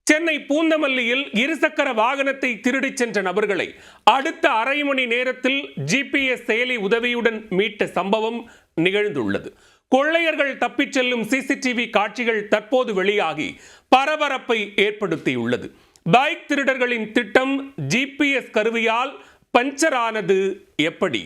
சென்னை பூந்தமல்லியில் இருசக்கர வாகனத்தை திருடிச் சென்ற நபர்களை அடுத்த அரை மணி நேரத்தில் GPS செயலி உதவியுடன் மீட்ட சம்பவம் நிகழ்ந்துள்ளது. கொள்ளையர்கள் தப்பிச் செல்லும் CCTV காட்சிகள் தற்போது வெளியாகி பரபரப்பை ஏற்படுத்தியுள்ளது. பைக் திருடர்களின் திட்டம் GPS கருவியால் பஞ்சர் ஆனது எப்படி?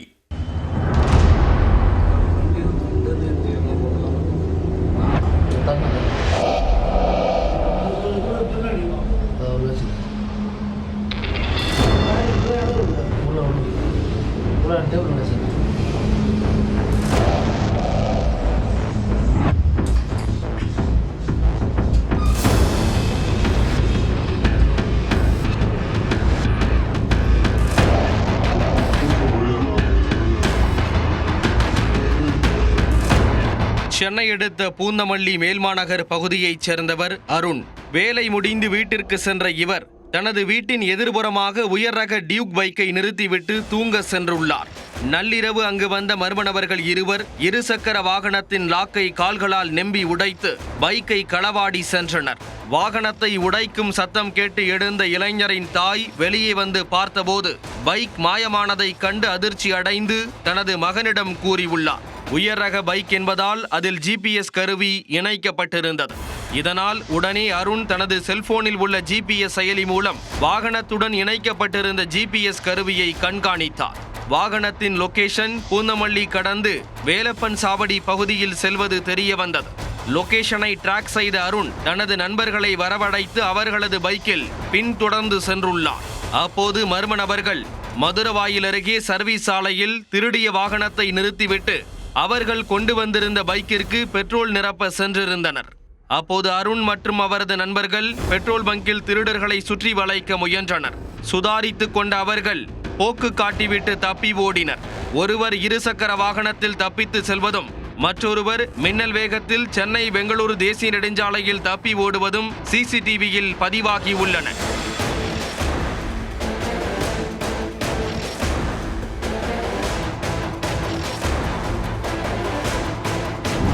சென்னை அடுத்த பூந்தமல்லி மேல்மாநகர் பகுதியைச் சேர்ந்தவர் அருண். வேலை முடிந்து வீட்டிற்கு சென்ற இவர் தனது வீட்டின் எதிர்புறமாக உயர் ரக டியூக் பைக்கை நிறுத்திவிட்டு தூங்க சென்றுள்ளார். நள்ளிரவு அங்கு வந்த மர்ம நபர்கள் இருவர் இருசக்கர வாகனத்தின் லாக்கை கால்களால் நெம்பி உடைத்து பைக்கை களவாடி சென்றனர். வாகனத்தை உடைக்கும் சத்தம் கேட்டு எழுந்த இளைஞரின் தாய் வெளியே வந்து பார்த்தபோது பைக் மாயமானதை கண்டு அதிர்ச்சி அடைந்து தனது மகனிடம் கூறியுள்ளார். உயர் ரக பைக் என்பதால் அதில் GPS கருவி இணைக்கப்பட்டிருந்தது. இதனால் உடனே அருண் தனது செல்போனில் உள்ள GPS செயலி மூலம் வாகனத்துடன் இணைக்கப்பட்டிருந்த GPS கருவியை கண்காணித்தார். வாகனத்தின் லொகேஷன் பூந்தமல்லி கடந்து வேலப்பன் சாவடி பகுதியில் செல்வது தெரிய வந்தது. லொகேஷனை டிராக் செய்த அருண் தனது நண்பர்களை வரவழைத்து அவர்களது பைக்கில் பின்தொடர்ந்து சென்றுள்ளார். அப்போது மர்ம நபர்கள் மதுரவாயில் அருகே சர்வீஸ் சாலையில் திருடிய வாகனத்தை நிறுத்திவிட்டு அவர்கள் கொண்டு வந்திருந்த பைக்கிற்கு பெட்ரோல் நிரப்ப சென்றிருந்தனர். அப்போது அருண் மற்றும் அவரது நண்பர்கள் பெட்ரோல் பங்கில் திருடர்களை சுற்றி வளைக்க முயன்றனர். சுதாரித்துக் கொண்ட அவர்கள் போக்கு காட்டிவிட்டு தப்பி ஓடினர். ஒருவர் இருசக்கர வாகனத்தில் தப்பித்து செல்வதும் மற்றொருவர் மின்னல் வேகத்தில் சென்னை பெங்களூரு தேசிய நெடுஞ்சாலையில் தப்பி ஓடுவதும் CCTVயில் பதிவாகியுள்ளன.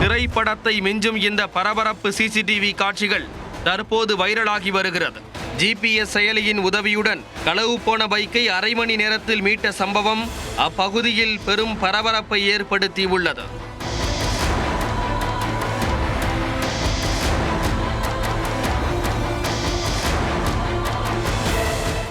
திரைப்படத்தை மிஞ்சும் இந்த பரபரப்பு CCTV காட்சிகள் தற்போது வைரலாகி வருகிறது. GPS செயலியின் உதவியுடன் களவு போன பைக்கை அரை மணி நேரத்தில் மீட்ட சம்பவம் அப்பகுதியில் பெரும் பரபரப்பை ஏற்படுத்தியுள்ளது.